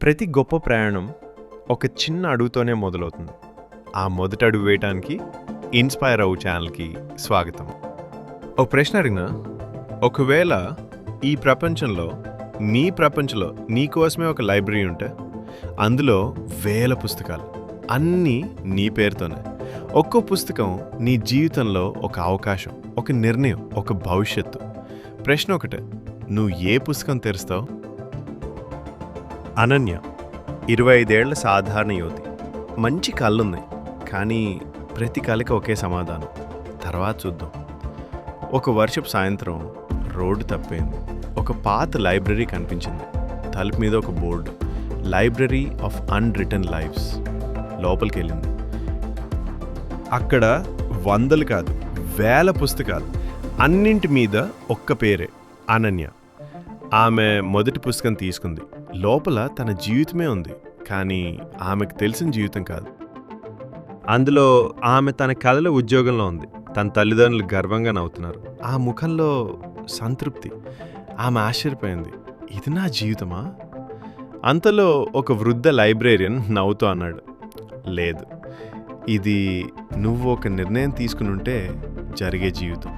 ప్రతి గొప్ప ప్రయాణం ఒక చిన్న అడుగుతోనే మొదలవుతుంది. ఆ మొదటి అడుగు వేయటానికి ఇన్స్పైర్ అవ్వు ఛానల్కి స్వాగతం. ఓ ప్రశ్న అడిగినా, ఒకవేళ ఈ ప్రపంచంలో నీకోసమే ఒక లైబ్రరీ ఉంటే అందులో వేల పుస్తకాలు అన్నీ నీ పేరుతోనే. ఒక్కో పుస్తకం నీ జీవితంలో ఒక అవకాశం, ఒక నిర్ణయం, ఒక భవిష్యత్తు. ప్రశ్న ఒకటే, నువ్వు ఏ పుస్తకం తెరుస్తావు? అనన్య 25 ఏళ్ల సాధారణ యువతి. మంచి కళ్ళున్నాయి, కానీ ప్రతి కళకి ఒకే సమాధానం, తర్వాత చూద్దాం. ఒక వర్షపు సాయంత్రం రోడ్డు తప్పైంది. ఒక పాత లైబ్రరీ కనిపించింది. తలుపు మీద ఒక బోర్డు, లైబ్రరీ ఆఫ్ అన్రిటన్ లైఫ్స్. లోపలికి వెళ్ళింది. అక్కడ వందలు కాదు, వేల పుస్తకాలు, అన్నింటి మీద ఒక్క పేరే, అనన్య. ఆమె మొదటి పుస్తకం తీసుకుంది. లోపల తన జీవితమే ఉంది, కానీ ఆమెకు తెలిసిన జీవితం కాదు. అందులో ఆమె తన కళల ఉద్యోగంలో ఉంది. తన తల్లిదండ్రులు గర్వంగా నవ్వుతున్నారు. ఆ ముఖంలో సంతృప్తి. ఆమె ఆశ్చర్యపోయింది, ఇది నా జీవితమా? అంతలో ఒక వృద్ధ లైబ్రేరియన్ నవ్వుతూ అన్నాడు, లేదు, ఇది నువ్వు ఒక నిర్ణయం తీసుకుని ఉంటే జరిగే జీవితం.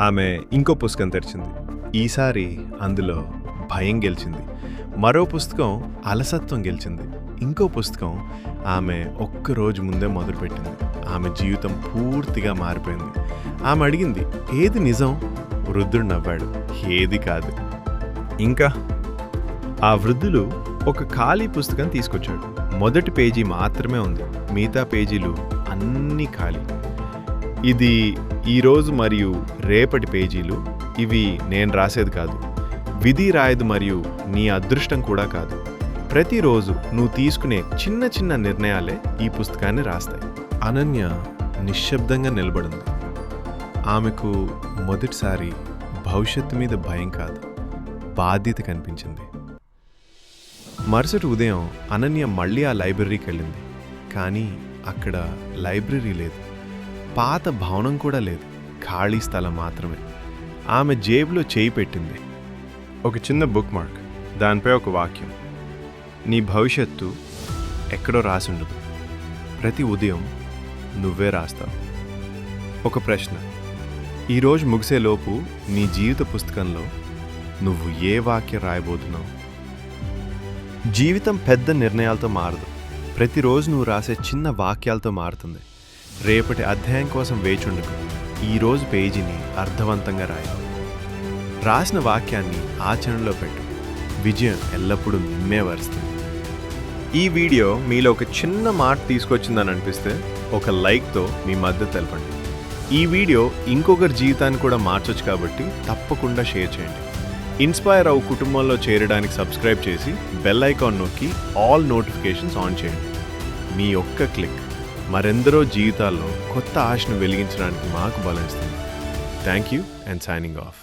ఆమె ఇంకో పుస్తకం తెరిచింది. ఈసారి అందులో భయం గెలిచింది. మరో పుస్తకం అలసత్వం గెలిచింది. ఇంకో పుస్తకం ఆమె ఒక్కరోజు ముందే మొదలుపెట్టింది. ఆమె జీవితం పూర్తిగా మారిపోయింది. ఆమె అడిగింది, ఏది నిజం? వృద్ధుడు నవ్వాడు, ఏది కాదు. ఇంకా ఆ వృద్ధులు ఒక ఖాళీ పుస్తకం తీసుకొచ్చాడు. మొదటి పేజీ మాత్రమే ఉంది, మిగతా పేజీలు అన్నీ ఖాళీ. ఇది ఈరోజు మరియు రేపటి పేజీలు. ఇవి నేను రాసేది కాదు, విధి రాయదు, మరియు నీ అదృష్టం కూడా కాదు. ప్రతిరోజు నువ్వు తీసుకునే చిన్న చిన్న నిర్ణయాలే ఈ పుస్తకాన్ని రాస్తాయి. అనన్య నిశ్శబ్దంగా నిలబడింది. ఆమెకు మొదటిసారి భవిష్యత్తు మీద భయం కాదు, బాధ్యత కనిపించింది. మరుసటి ఉదయం అనన్య మళ్ళీ ఆ లైబ్రరీకి వెళ్ళింది. కానీ అక్కడ లైబ్రరీ లేదు, పాత భవనం కూడా లేదు, ఖాళీ స్థలం మాత్రమే. ఆమె జేబులో చేయి పెట్టింది. ఒక చిన్న బుక్ మార్క్, దానిపై ఒక వాక్యం, నీ భవిష్యత్తు ఎక్కడో రాసుండదు, ప్రతి ఉదయం నువ్వే రాస్తావు. ఒక ప్రశ్న, ఈరోజు ముగిసేలోపు నీ జీవిత పుస్తకంలో నువ్వు ఏ వాక్యం రాయబోతున్నావు? జీవితం పెద్ద నిర్ణయాలతో మారదు, ప్రతిరోజు నువ్వు రాసే చిన్న వాక్యాలతో మారుతుంది. రేపటి అధ్యాయం కోసం వేచుండకు, ఈరోజు పేజీని అర్థవంతంగా రాయి. రాసిన వాక్యాన్ని ఆచరణలో పెట్టు, విజయం ఎల్లప్పుడూ నిన్నే వరుస్తుంది. ఈ వీడియో మీలో ఒక చిన్న మాట తీసుకొచ్చిందని అనిపిస్తే ఒక లైక్తో మీ మద్దతు తెలపండి. ఈ వీడియో ఇంకొకరి జీవితాన్ని కూడా మార్చొచ్చు, కాబట్టి తప్పకుండా షేర్ చేయండి. ఇన్స్పైర్ అవ్వు కుటుంబంలో చేరడానికి సబ్స్క్రైబ్ చేసి బెల్ ఐకాన్ నొక్కి ఆల్ నోటిఫికేషన్స్ ఆన్ చేయండి. మీ ఒక్క క్లిక్ మరెందరో జీవితాల్లో కొత్త ఆశను వెలిగించడానికి మాకు బలం ఇస్తుంది. Thank you and signing off.